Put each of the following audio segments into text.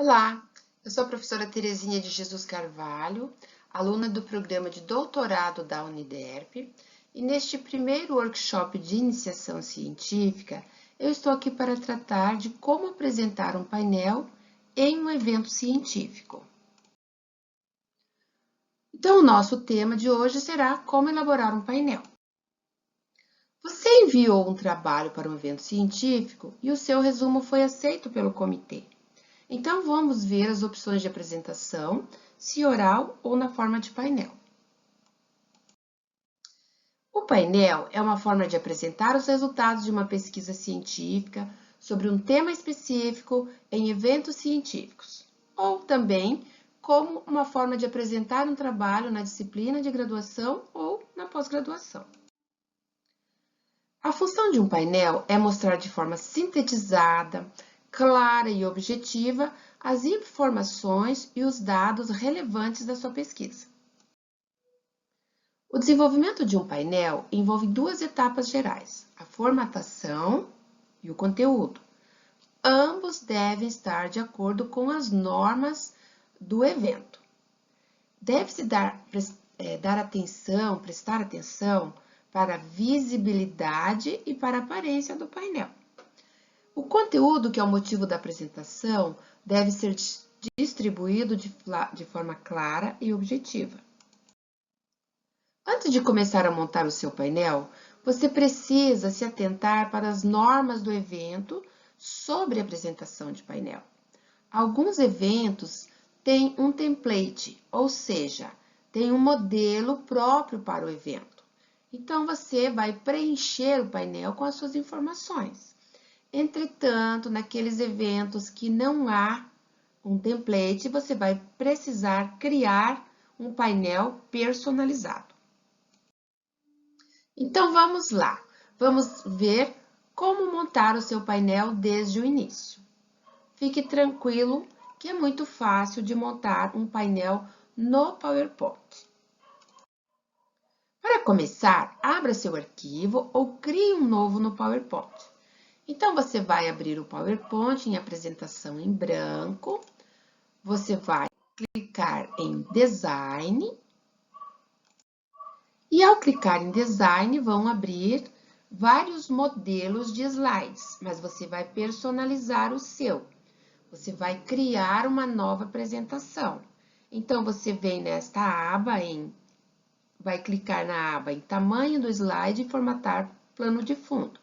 Olá, eu sou a professora Terezinha de Jesus Carvalho, aluna do programa de doutorado da Uniderp, e neste primeiro workshop de iniciação científica, eu estou aqui para tratar de como apresentar um painel em um evento científico. Então, o nosso tema de hoje será como elaborar um painel. Você enviou um trabalho para um evento científico e o seu resumo foi aceito pelo comitê. Então, vamos ver as opções de apresentação, se oral ou na forma de painel. O painel é uma forma de apresentar os resultados de uma pesquisa científica sobre um tema específico em eventos científicos, ou também como uma forma de apresentar um trabalho na disciplina de graduação ou na pós-graduação. A função de um painel é mostrar de forma sintetizada, clara e objetiva as informações e os dados relevantes da sua pesquisa. O desenvolvimento de um painel envolve duas etapas gerais, a formatação e o conteúdo. Ambos devem estar de acordo com as normas do evento. Deve-se prestar atenção para a visibilidade e para a aparência do painel. O conteúdo, que é o motivo da apresentação, deve ser distribuído de forma clara e objetiva. Antes de começar a montar o seu painel, você precisa se atentar para as normas do evento sobre apresentação de painel. Alguns eventos têm um template, ou seja, tem um modelo próprio para o evento. Então, você vai preencher o painel com as suas informações. Entretanto, naqueles eventos que não há um template, você vai precisar criar um painel personalizado. Então, vamos lá. Vamos ver como montar o seu painel desde o início. Fique tranquilo que é muito fácil de montar um painel no PowerPoint. Para começar, abra seu arquivo ou crie um novo no PowerPoint. Então, você vai abrir o PowerPoint em apresentação em branco, você vai clicar em Design, e ao clicar em Design, vão abrir vários modelos de slides, mas você vai personalizar o seu. Você vai criar uma nova apresentação. Então, você vem nesta aba vai clicar na aba em Tamanho do slide e formatar plano de fundo.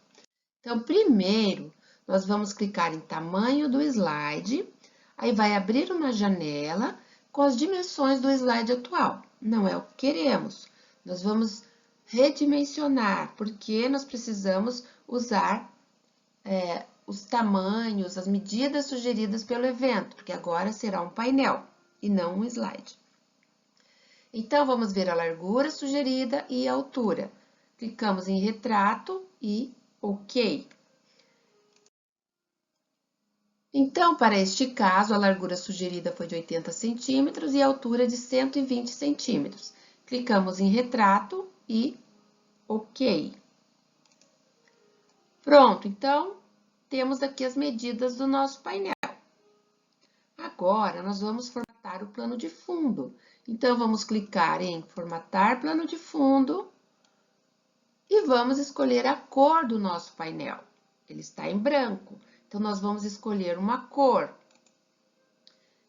Então, primeiro, nós vamos clicar em Tamanho do slide, aí vai abrir uma janela com as dimensões do slide atual. Não é o que queremos. Nós vamos redimensionar, porque nós precisamos usar os tamanhos, as medidas sugeridas pelo evento, porque agora será um painel e não um slide. Então, vamos ver a largura sugerida e a altura. Clicamos em Retrato e OK. Então, para este caso, a largura sugerida foi de 80 centímetros e a altura de 120 centímetros. Clicamos em Retrato e OK. Pronto, então, temos aqui as medidas do nosso painel. Agora, nós vamos formatar o plano de fundo. Então, vamos clicar em Formatar plano de fundo e vamos escolher a cor do nosso painel. Ele está em branco, então nós vamos escolher uma cor,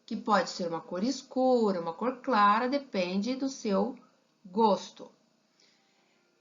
que pode ser uma cor escura, uma cor clara, depende do seu gosto.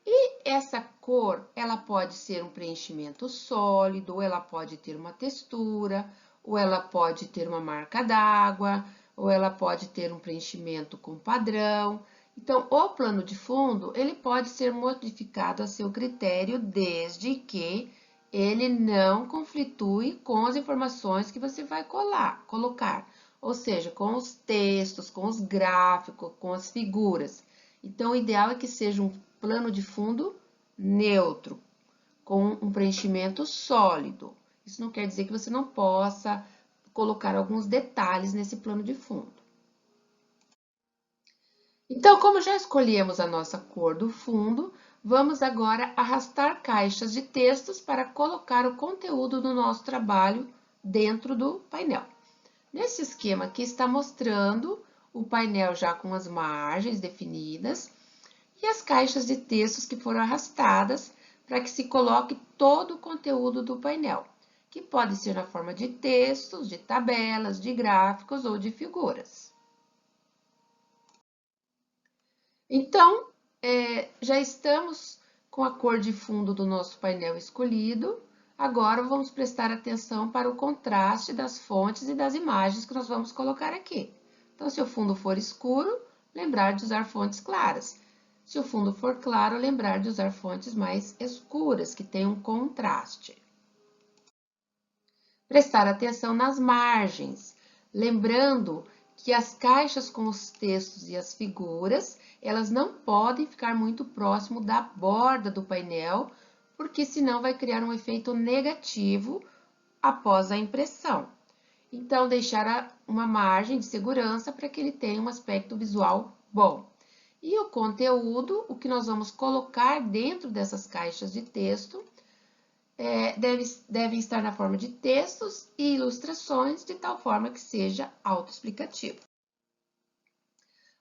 E essa cor, ela pode ser um preenchimento sólido, ou ela pode ter uma textura, ou ela pode ter uma marca d'água, ou ela pode ter um preenchimento com padrão. Então, o plano de fundo, ele pode ser modificado a seu critério, desde que ele não conflitue com as informações que você vai colocar, ou seja, com os textos, com os gráficos, com as figuras. Então, o ideal é que seja um plano de fundo neutro, com um preenchimento sólido. Isso não quer dizer que você não possa colocar alguns detalhes nesse plano de fundo. Então, como já escolhemos a nossa cor do fundo, vamos agora arrastar caixas de textos para colocar o conteúdo do nosso trabalho dentro do painel. Nesse esquema aqui está mostrando o painel já com as margens definidas e as caixas de textos que foram arrastadas para que se coloque todo o conteúdo do painel, que pode ser na forma de textos, de tabelas, de gráficos ou de figuras. Então, já estamos com a cor de fundo do nosso painel escolhido. Agora, vamos prestar atenção para o contraste das fontes e das imagens que nós vamos colocar aqui. Então, se o fundo for escuro, lembrar de usar fontes claras. Se o fundo for claro, lembrar de usar fontes mais escuras, que tenham contraste. Prestar atenção nas margens, lembrando que as caixas com os textos e as figuras, elas não podem ficar muito próximo da borda do painel, porque senão vai criar um efeito negativo após a impressão. Então, deixar uma margem de segurança para que ele tenha um aspecto visual bom. E o conteúdo, o que nós vamos colocar dentro dessas caixas de texto, devem estar na forma de textos e ilustrações, de tal forma que seja autoexplicativo.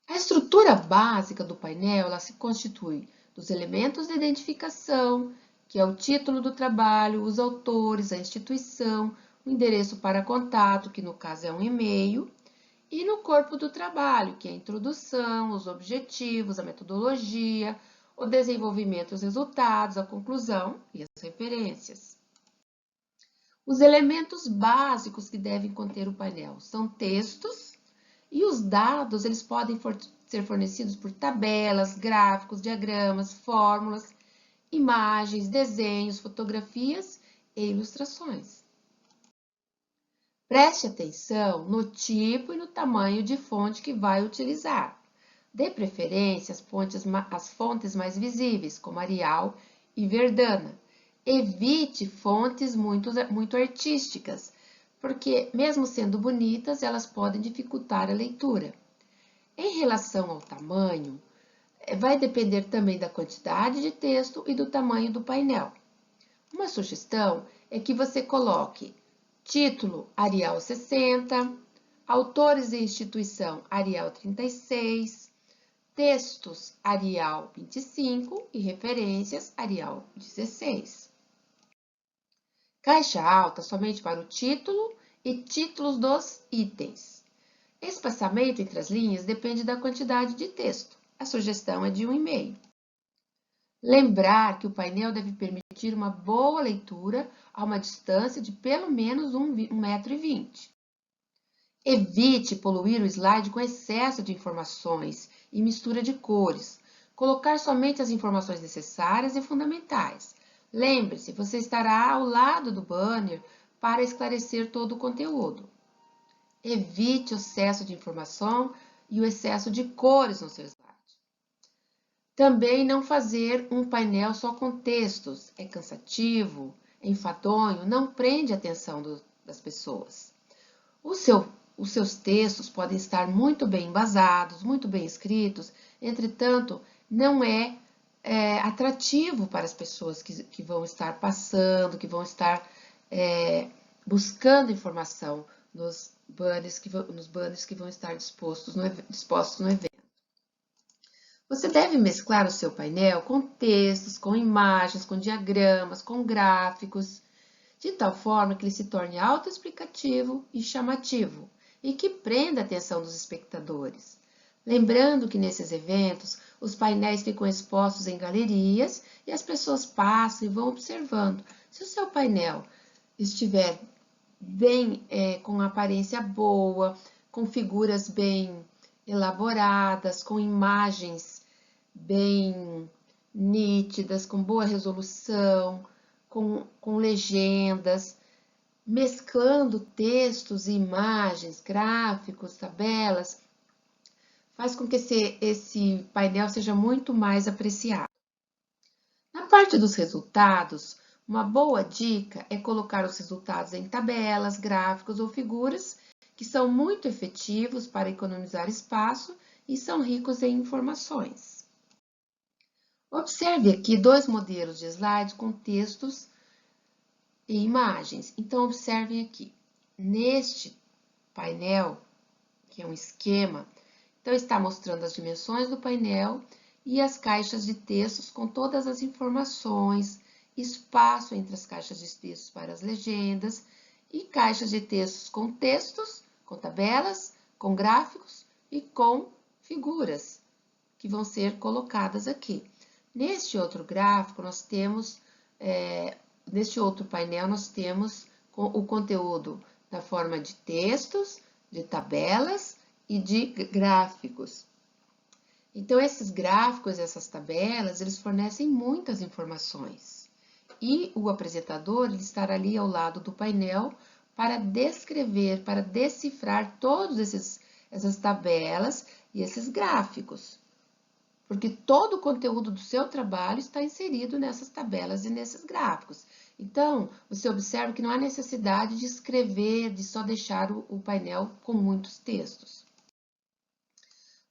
A estrutura básica do painel ela se constitui dos elementos de identificação, que é o título do trabalho, os autores, a instituição, o endereço para contato, que no caso é um e-mail, e no corpo do trabalho, que é a introdução, os objetivos, a metodologia, o desenvolvimento, os resultados, a conclusão e as referências. Os elementos básicos que devem conter o painel são textos e os dados eles podem ser fornecidos por tabelas, gráficos, diagramas, fórmulas, imagens, desenhos, fotografias e ilustrações. Preste atenção no tipo e no tamanho de fonte que vai utilizar. Dê preferência às fontes mais visíveis, como Arial e Verdana. Evite fontes muito artísticas, porque, mesmo sendo bonitas, elas podem dificultar a leitura. Em relação ao tamanho, vai depender também da quantidade de texto e do tamanho do painel. Uma sugestão é que você coloque título Arial 60, autores e instituição Arial 36, textos Arial 25 e referências Arial 16. Caixa alta somente para o título e títulos dos itens. Espaçamento entre as linhas depende da quantidade de texto. A sugestão é de 1,5. Lembrar que o painel deve permitir uma boa leitura a uma distância de pelo menos 1,20 m. Evite poluir o slide com excesso de informações e mistura de cores. Colocar somente as informações necessárias e fundamentais. Lembre-se, você estará ao lado do banner para esclarecer todo o conteúdo. Evite o excesso de informação e o excesso de cores no seu slide. Também não fazer um painel só com textos. É cansativo, é enfadonho, não prende a atenção das pessoas. Os seus textos podem estar muito bem embasados, muito bem escritos, entretanto, não é atrativo para as pessoas que vão estar passando, que vão estar buscando informação nos banners que vão estar dispostos no evento. Você deve mesclar o seu painel com textos, com imagens, com diagramas, com gráficos, de tal forma que ele se torne autoexplicativo e chamativo e que prenda a atenção dos espectadores. Lembrando que nesses eventos, os painéis ficam expostos em galerias e as pessoas passam e vão observando. Se o seu painel estiver bem, com aparência boa, com figuras bem elaboradas, com imagens bem nítidas, com boa resolução, com legendas, mesclando textos e imagens, gráficos, tabelas, faz com que esse painel seja muito mais apreciado. Na parte dos resultados, uma boa dica é colocar os resultados em tabelas, gráficos ou figuras, que são muito efetivos para economizar espaço e são ricos em informações. Observe aqui dois modelos de slides com textos e imagens. Então, observem aqui. Neste painel, que é um esquema, então está mostrando as dimensões do painel e as caixas de textos com todas as informações, espaço entre as caixas de textos para as legendas e caixas de textos, com tabelas, com gráficos e com figuras que vão ser colocadas aqui. Neste outro gráfico, nós temos, neste outro painel, nós temos o conteúdo na forma de textos, de tabelas e de gráficos. Então, esses gráficos, essas tabelas, eles fornecem muitas informações. E o apresentador ele estará ali ao lado do painel para descrever, para decifrar todas essas tabelas e esses gráficos. Porque todo o conteúdo do seu trabalho está inserido nessas tabelas e nesses gráficos. Então, você observa que não há necessidade de escrever, de só deixar o painel com muitos textos.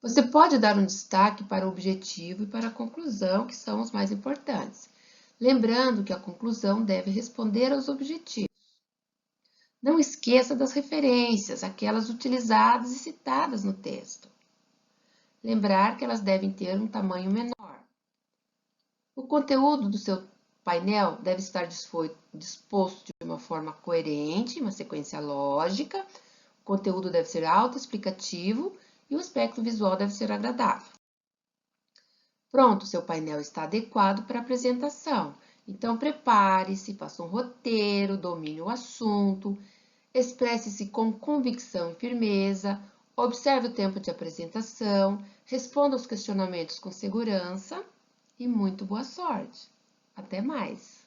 Você pode dar um destaque para o objetivo e para a conclusão, que são os mais importantes. Lembrando que a conclusão deve responder aos objetivos. Não esqueça das referências, aquelas utilizadas e citadas no texto. Lembrar que elas devem ter um tamanho menor. O conteúdo do seu painel deve estar disposto de uma forma coerente, uma sequência lógica. O conteúdo deve ser autoexplicativo e o aspecto visual deve ser agradável. Pronto, seu painel está adequado para a apresentação. Então, prepare-se, faça um roteiro, domine o assunto, expresse-se com convicção e firmeza, observe o tempo de apresentação, responda aos questionamentos com segurança e muito boa sorte. Até mais!